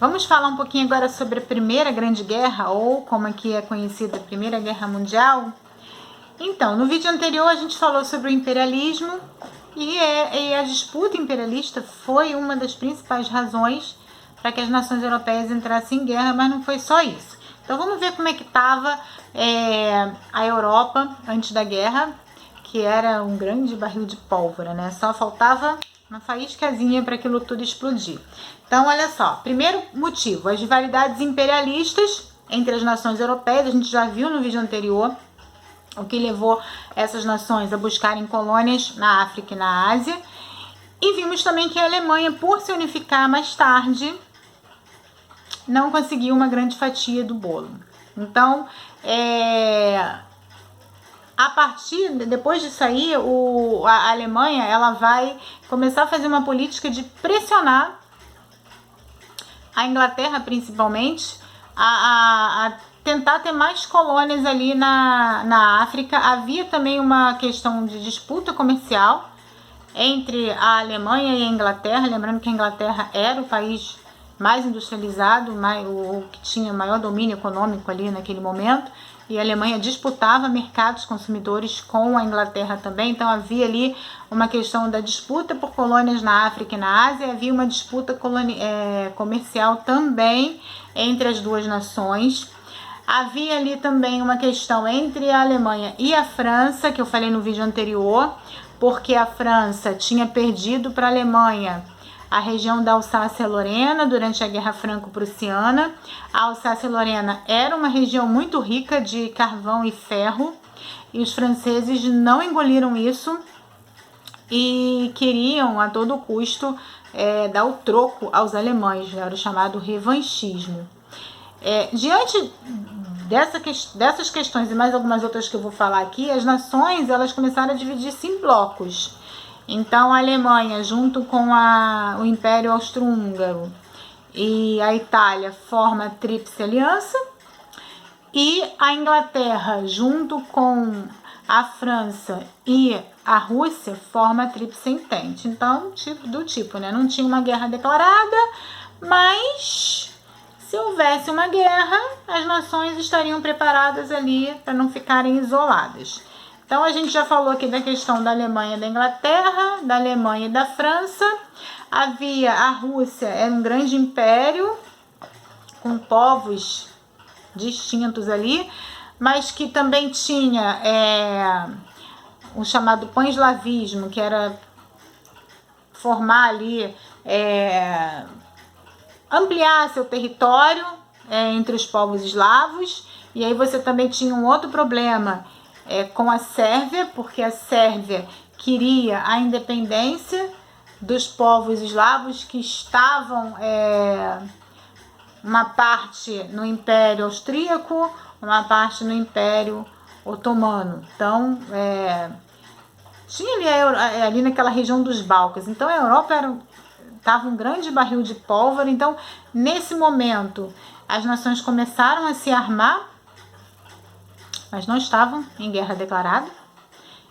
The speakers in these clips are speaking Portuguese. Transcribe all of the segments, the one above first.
Vamos falar um pouquinho agora sobre a Primeira Grande Guerra, ou como aqui é conhecida, a Primeira Guerra Mundial. Então, no vídeo anterior a gente falou sobre o imperialismo e a disputa imperialista foi uma das principais razões para que as nações europeias entrassem em guerra, mas não foi só isso. Então vamos ver como é que estava a Europa antes da guerra, que era um grande barril de pólvora, né? Só faltava uma faíscazinha para aquilo tudo explodir. Então, olha só, primeiro motivo, as rivalidades imperialistas entre as nações europeias, a gente já viu no vídeo anterior, o que levou essas nações a buscarem colônias na África e na Ásia. E vimos também que a Alemanha, por se unificar mais tarde, não conseguiu uma grande fatia do bolo. Então, depois disso aí, a Alemanha ela vai começar a fazer uma política de pressionar a Inglaterra, principalmente, a tentar ter mais colônias ali na África. Havia também uma questão de disputa comercial entre a Alemanha e a Inglaterra, lembrando que a Inglaterra era o país mais industrializado, o que tinha maior domínio econômico ali naquele momento, e a Alemanha disputava mercados consumidores com a Inglaterra também. Então havia ali uma questão da disputa por colônias na África e na Ásia, havia uma disputa comercial também entre as duas nações. Havia ali também uma questão entre a Alemanha e a França, que eu falei no vídeo anterior, porque a França tinha perdido para a Alemanha a região da Alsácia-Lorena durante a Guerra Franco-Prussiana. A Alsácia-Lorena era uma região muito rica de carvão e ferro, e os franceses não engoliram isso e queriam a todo custo dar o troco aos alemães, era o chamado revanchismo. Diante dessas questões e mais algumas outras que eu vou falar aqui, as nações elas começaram a dividir-se em blocos. Então a Alemanha, junto com o Império Austro-Húngaro e a Itália, forma a Tríplice Aliança, e a Inglaterra, junto com a França e a Rússia, forma a Tríplice Entente. Então, né? Não tinha uma guerra declarada, mas se houvesse uma guerra, as nações estariam preparadas ali para não ficarem isoladas. Então, a gente já falou aqui da questão da Alemanha e da Inglaterra, da Alemanha e da França. Havia a Rússia, era um grande império, com povos distintos ali, mas que também tinha o chamado pan-eslavismo, que era formar ali, ampliar seu território entre os povos eslavos. E aí você também tinha um outro problema com a Sérvia, porque a Sérvia queria a independência dos povos eslavos que estavam uma parte no Império Austríaco, uma parte no Império Otomano. Então, tinha ali naquela região dos Balcãs. Então, a Europa estava um grande barril de pólvora. Então, nesse momento, as nações começaram a se armar, mas não estavam em guerra declarada.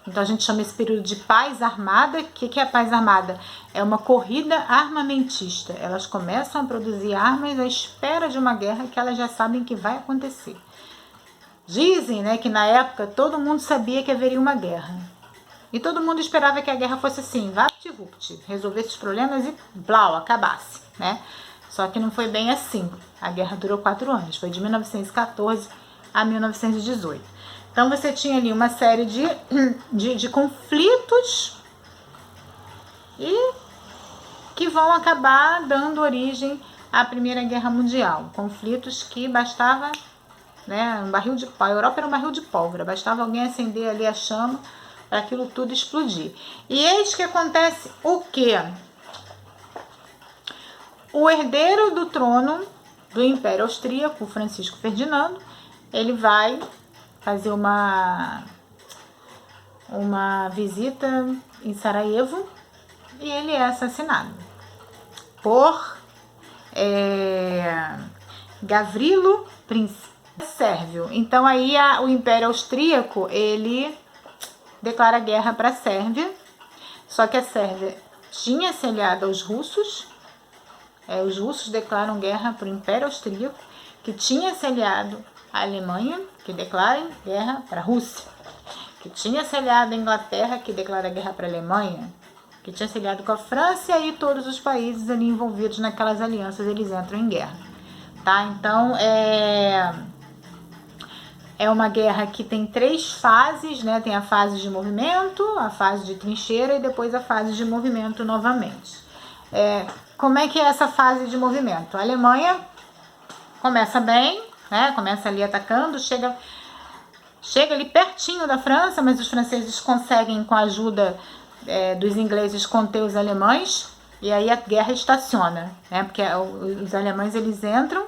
Então a gente chama esse período de paz armada. O que é a paz armada? É uma corrida armamentista. Elas começam a produzir armas à espera de uma guerra que elas já sabem que vai acontecer. Dizem, né, que na época todo mundo sabia que haveria uma guerra. E todo mundo esperava que a guerra fosse assim, vapt-vupt, resolvesse os problemas e blau, acabasse, né? Só que não foi bem assim. A guerra durou 4 anos, foi de 1914 a 1918. Então você tinha ali uma série de conflitos e que vão acabar dando origem à Primeira Guerra Mundial. Conflitos que bastava, né, um barril de pólvora. A Europa era um barril de pólvora, bastava alguém acender ali a chama para aquilo tudo explodir. E eis que acontece o quê? O herdeiro do trono do Império Austríaco, Francisco Ferdinando, ele vai fazer uma visita em Sarajevo e ele é assassinado por Gavrilo Princip, sérvio. Então aí o Império Austríaco ele declara guerra para a Sérvia, só que a Sérvia tinha se aliado aos russos Os russos declaram guerra para o Império Austríaco, que tinha se aliado à Alemanha, que declara guerra para a Rússia, que tinha se aliado à Inglaterra, que declara guerra para a Alemanha, que tinha se aliado com a França, e aí todos os países ali envolvidos naquelas alianças, eles entram em guerra. Tá? Então, é uma guerra que tem 3 fases, né? Tem a fase de movimento, a fase de trincheira e depois a fase de movimento novamente. Como é que é essa fase de movimento? A Alemanha começa bem, né? Começa ali atacando, chega ali pertinho da França, mas os franceses conseguem, com a ajuda dos ingleses, conter os alemães, e aí a guerra estaciona, né? Porque os alemães, eles entram,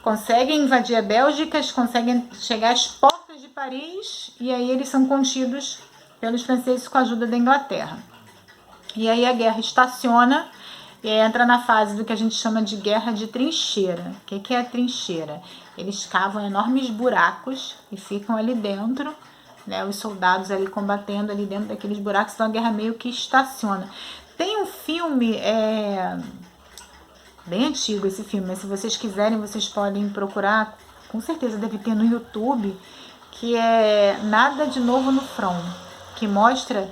conseguem invadir a Bélgica, conseguem chegar às portas de Paris, e aí eles são contidos pelos franceses com a ajuda da Inglaterra. E aí a guerra estaciona e entra na fase do que a gente chama de guerra de trincheira. O que é a trincheira? Eles cavam enormes buracos e ficam ali dentro, né, os soldados ali combatendo ali dentro daqueles buracos, então a guerra meio que estaciona. Tem um filme, bem antigo esse filme, mas se vocês quiserem, vocês podem procurar, com certeza deve ter no YouTube, que é Nada de Novo no Front, que mostra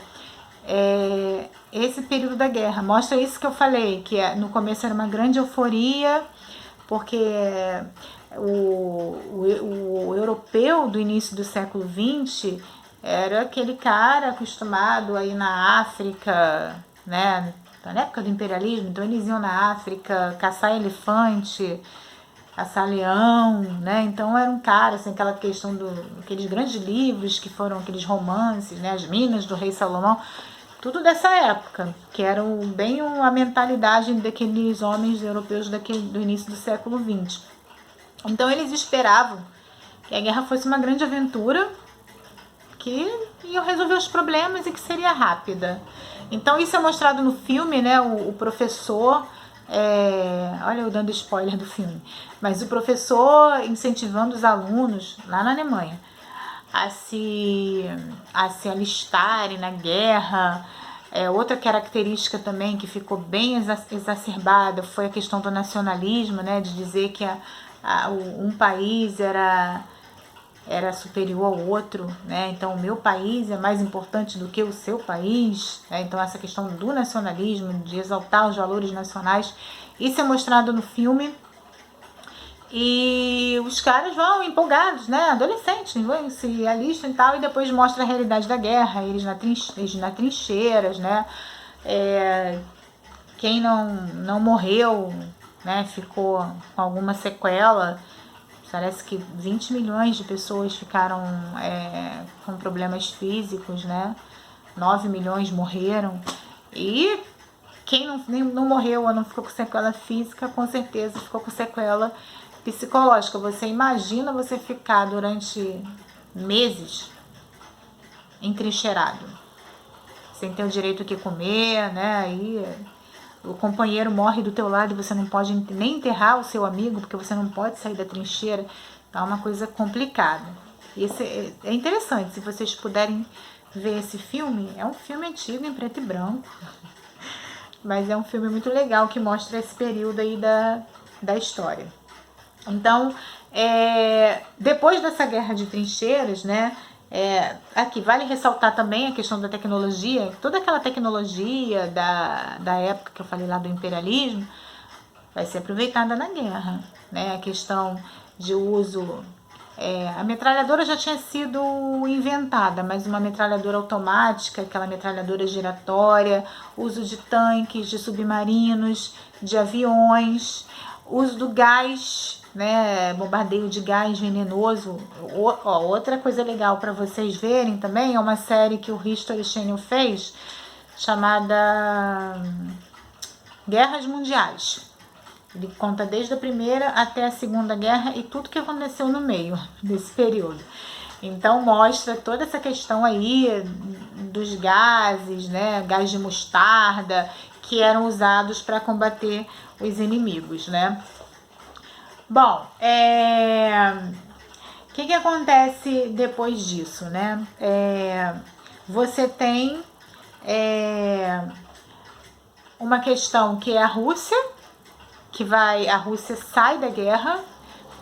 esse período da guerra, mostra isso que eu falei, que no começo era uma grande euforia, porque o europeu do início do século XX era aquele cara acostumado a ir na África, né, na época do imperialismo, então eles iam na África caçar elefante, caçar leão, né, então era um cara, assim, aquela questão aqueles grandes livros que foram aqueles romances, né, As Minas do Rei Salomão, tudo dessa época, que era bem a mentalidade daqueles homens europeus do início do século XX. Então eles esperavam que a guerra fosse uma grande aventura, que iam resolver os problemas e que seria rápida. Então isso é mostrado no filme, né? O professor, olha eu dando spoiler do filme, mas o professor incentivando os alunos lá na Alemanha a se alistarem na guerra. Outra característica também que ficou bem exacerbada foi a questão do nacionalismo, né? De dizer que um país era superior ao outro, né? Então o meu país é mais importante do que o seu país, né? Então essa questão do nacionalismo, de exaltar os valores nacionais, isso é mostrado no filme. E os caras vão empolgados, né? Adolescentes, vão, se alistam e tal, e depois mostra a realidade da guerra, eles na trincheiras, né? Quem não morreu, né, ficou com alguma sequela. Parece que 20 milhões de pessoas ficaram com problemas físicos, né? 9 milhões morreram. E quem não morreu ou não ficou com sequela física, com certeza ficou com sequela psicológica. Você imagina você ficar durante meses entrincheirado, sem ter o direito de comer, né? Aí o companheiro morre do teu lado e você não pode nem enterrar o seu amigo, porque você não pode sair da trincheira. É uma coisa complicada. Isso é interessante, se vocês puderem ver esse filme. É um filme antigo, em preto e branco, mas é um filme muito legal, que mostra esse período aí da história. Então, depois dessa guerra de trincheiras, né, aqui vale ressaltar também a questão da tecnologia. Toda aquela tecnologia da época que eu falei lá do imperialismo vai ser aproveitada na guerra, né? A questão de uso, a metralhadora já tinha sido inventada, mas uma metralhadora automática, aquela metralhadora giratória, uso de tanques, de submarinos, de aviões, uso do gás, né, bombardeio de gás venenoso. Outra coisa legal para vocês verem também é uma série que o History Channel fez, chamada Guerras Mundiais. Ele conta desde a Primeira até a Segunda Guerra e tudo que aconteceu no meio desse período. Então mostra toda essa questão aí dos gases, né, gás de mostarda, que eram usados para combater os inimigos, né? Bom, o que acontece depois disso, né? Você tem uma questão que é a Rússia, a Rússia sai da guerra,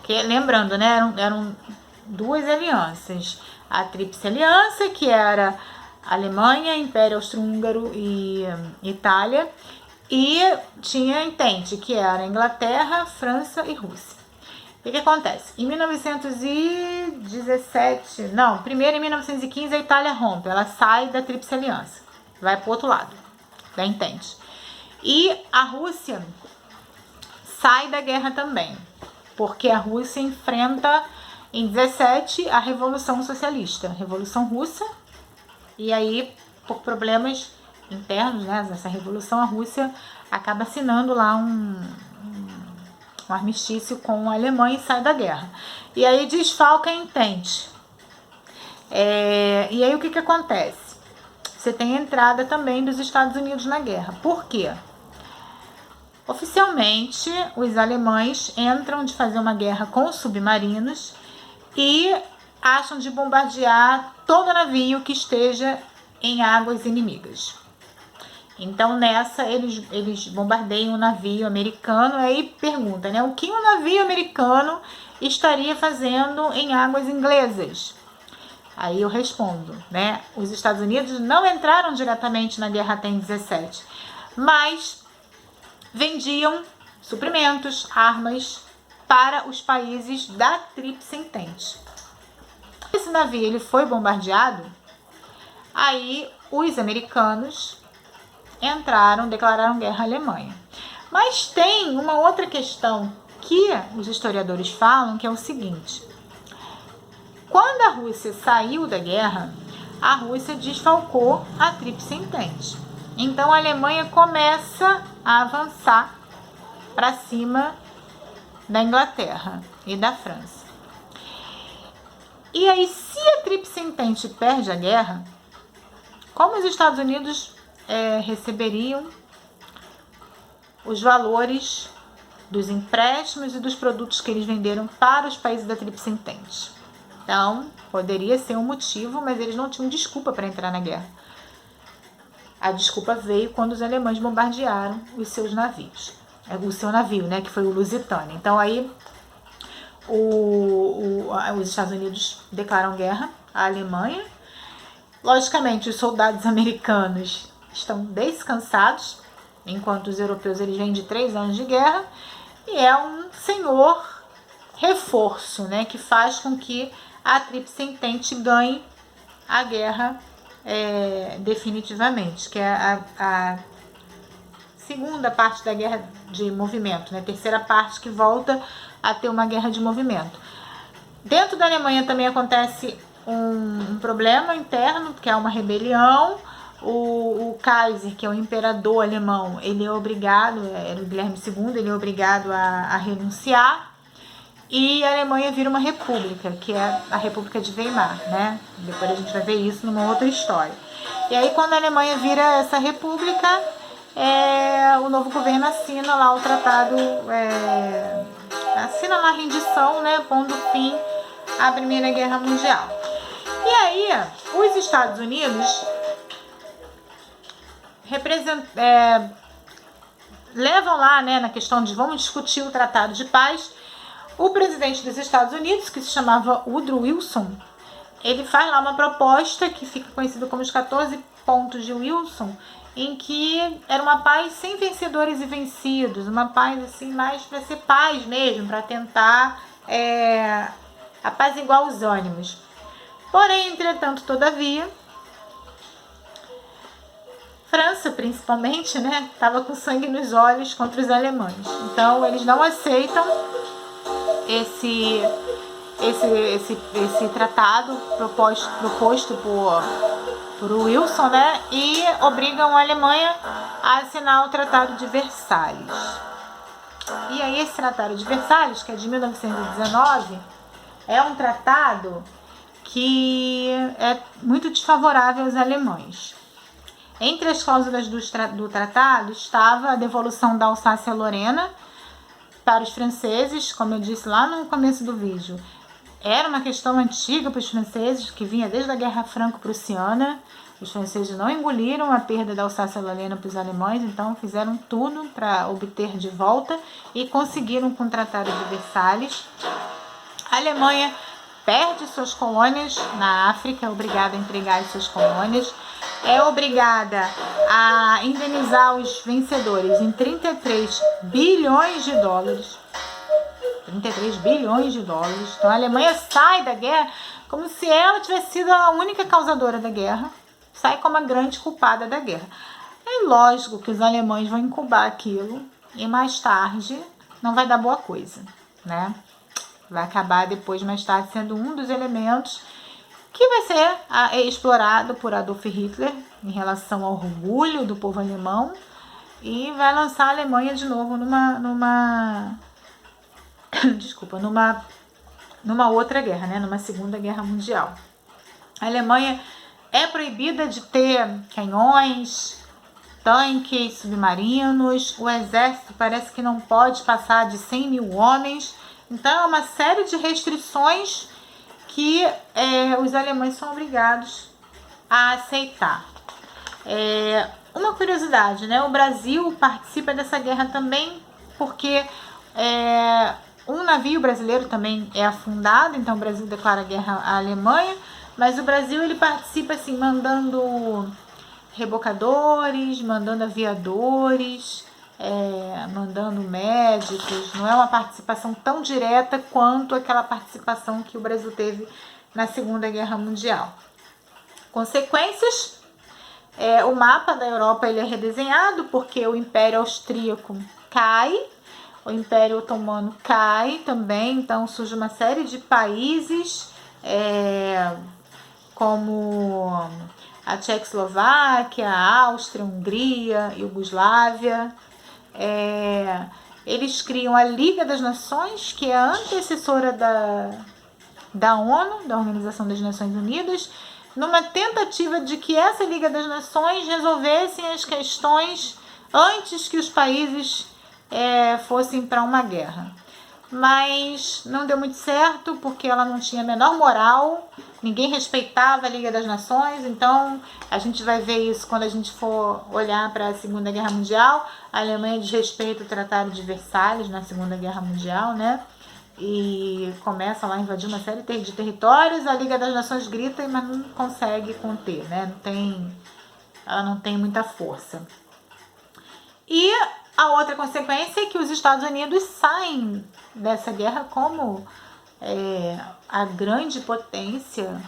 que, lembrando, né, eram duas alianças. A Tríplice Aliança, que era Alemanha, Império Austro-Húngaro e Itália, e tinha Entente, que era Inglaterra, França e Rússia. O que acontece? Em 1917, não, primeiro em 1915 a Itália rompe, ela sai da Tríplice Aliança, vai para o outro lado, da Entente. E a Rússia sai da guerra também, porque a Rússia enfrenta em 17 a Revolução Socialista, Revolução Russa, e aí, por problemas internos, né, nessa revolução, a Rússia acaba assinando lá um armistício com a Alemanha e sai da guerra. E aí desfalca a Entente. E aí o que acontece? Você tem a entrada também dos Estados Unidos na guerra. Por quê? Oficialmente, os alemães entram de fazer uma guerra com submarinos e acham de bombardear todo navio que esteja em águas inimigas. Então, nessa, eles bombardeiam um navio americano. Aí pergunta, né? O que um navio americano estaria fazendo em águas inglesas? Aí eu respondo, né? Os Estados Unidos não entraram diretamente na guerra até em 17, mas vendiam suprimentos, armas para os países da Tríplice Entente. Esse navio ele foi bombardeado, aí os americanos declararam guerra à Alemanha. Mas tem uma outra questão que os historiadores falam, que é o seguinte: quando a Rússia saiu da guerra, a Rússia desfalcou a Tríplice Entente. Então a Alemanha começa a avançar para cima da Inglaterra e da França. E aí, se a Tríplice Entente perde a guerra, como os Estados Unidos receberiam os valores dos empréstimos e dos produtos que eles venderam para os países da Tríplice Entente? Então, poderia ser um motivo, mas eles não tinham desculpa para entrar na guerra. A desculpa veio quando os alemães bombardearam os seus navios. O seu navio, né, que foi o Lusitânia. Então, aí, os Estados Unidos declaram guerra à Alemanha. Logicamente, os soldados americanos estão descansados, enquanto os europeus eles vêm de 3 anos de guerra, e é um senhor reforço, né, que faz com que a Tríplice Entente ganhe a guerra definitivamente, que é a segunda parte da guerra de movimento, né, terceira parte que volta a ter uma guerra de movimento. Dentro da Alemanha também acontece um problema interno, que é uma rebelião. O Kaiser, que é o imperador alemão, ele é obrigado, era o Guilherme II, ele é obrigado a renunciar, e a Alemanha vira uma república, que é a República de Weimar, né? Depois a gente vai ver isso numa outra história. E aí, quando a Alemanha vira essa república, o novo governo assina lá o tratado, assina lá a rendição, né, pondo fim à Primeira Guerra Mundial. E aí, os Estados Unidos levam lá, né, na questão de vamos discutir o Tratado de Paz. O presidente dos Estados Unidos, que se chamava Woodrow Wilson, ele faz lá uma proposta que fica conhecida como os 14 pontos de Wilson, em que era uma paz sem vencedores e vencidos, uma paz assim mais para ser paz mesmo, para tentar apaziguar os ânimos. Porém, entretanto, todavia, França, principalmente, né, estava com sangue nos olhos contra os alemães. Então, eles não aceitam esse tratado proposto por Wilson, né, e obrigam a Alemanha a assinar o Tratado de Versalhes. E aí, esse Tratado de Versalhes, que é de 1919, é um tratado que é muito desfavorável aos alemães. Entre as cláusulas do tratado estava a devolução da Alsácia-Lorena para os franceses, como eu disse lá no começo do vídeo. Era uma questão antiga para os franceses, que vinha desde a Guerra Franco-Prussiana, Os franceses não engoliram a perda da Alsácia-Lorena para os alemães, então fizeram tudo para obter de volta e conseguiram com o Tratado de Versalhes. A Alemanha perde suas colônias na África, é obrigada a entregar as suas colônias, é obrigada a indenizar os vencedores em 33 bilhões de dólares. 33 bilhões de dólares. Então a Alemanha sai da guerra como se ela tivesse sido a única causadora da guerra, sai como a grande culpada da guerra. É lógico que os alemães vão incubar aquilo e mais tarde não vai dar boa coisa, né? Vai acabar depois, mais tarde, sendo um dos elementos que vai ser explorado por Adolf Hitler em relação ao orgulho do povo alemão e vai lançar a Alemanha de novo numa outra guerra, né? Numa Segunda Guerra Mundial. A Alemanha é proibida de ter canhões, tanques, submarinos. O exército parece que não pode passar de 100 mil homens. Então é uma série de restrições que os alemães são obrigados a aceitar. Uma curiosidade, né? O Brasil participa dessa guerra também porque um navio brasileiro também é afundado, então o Brasil declara guerra à Alemanha, mas o Brasil ele participa assim, mandando rebocadores, mandando aviadores, mandando médicos. Não é uma participação tão direta quanto aquela participação que o Brasil teve na Segunda Guerra Mundial. Consequências, o mapa da Europa ele é redesenhado porque o Império Austríaco cai, o Império Otomano cai também, então surge uma série de países como a Tchecoslováquia, a Áustria, a Hungria, Iugoslávia. Eles criam a Liga das Nações, que é a antecessora da ONU, da Organização das Nações Unidas, numa tentativa de que essa Liga das Nações resolvessem as questões antes que os países fossem para uma guerra. Mas não deu muito certo, porque ela não tinha a menor moral, ninguém respeitava a Liga das Nações, então a gente vai ver isso quando a gente for olhar para a Segunda Guerra Mundial. A Alemanha desrespeita o Tratado de Versalhes na Segunda Guerra Mundial, né? E começa lá a invadir uma série de territórios, a Liga das Nações grita, mas não consegue conter, né? Ela não tem muita força. E a outra consequência é que os Estados Unidos saem dessa guerra como a grande potência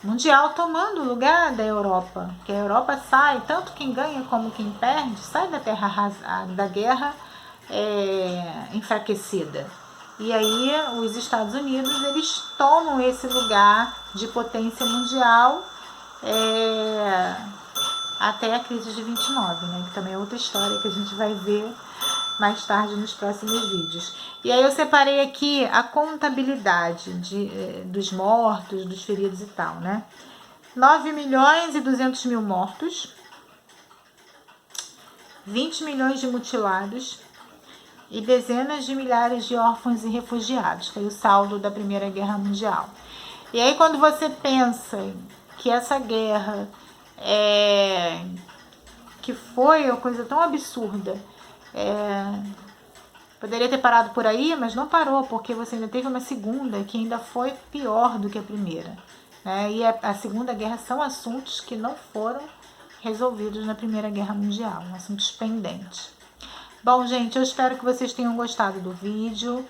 mundial, tomando o lugar da Europa. Que a Europa sai, tanto quem ganha como quem perde, sai da terra arrasada, da guerra enfraquecida. E aí os Estados Unidos eles tomam esse lugar de potência mundial até a crise de 29, né? Que também é outra história que a gente vai ver mais tarde nos próximos vídeos. E aí eu separei aqui a contabilidade dos mortos, dos feridos e tal, né? 9.200.000 mortos, 20 milhões de mutilados e dezenas de milhares de órfãos e refugiados. Foi o saldo da Primeira Guerra Mundial. E aí quando você pensa que essa guerra que foi uma coisa tão absurda, poderia ter parado por aí, mas não parou, porque você ainda teve uma segunda que ainda foi pior do que a primeira, né? E a Segunda Guerra são assuntos que não foram resolvidos na Primeira Guerra Mundial, assuntos pendentes. Bom, gente, eu espero que vocês tenham gostado do vídeo.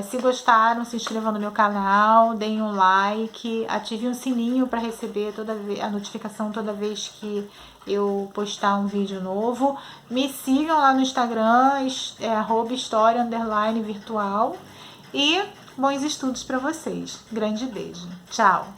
Se gostaram, se inscrevam no meu canal, deem um like, ativem o sininho para receber a notificação toda vez que eu postar um vídeo novo. Me sigam lá no Instagram, @história_virtual. E bons estudos para vocês. Grande beijo. Tchau!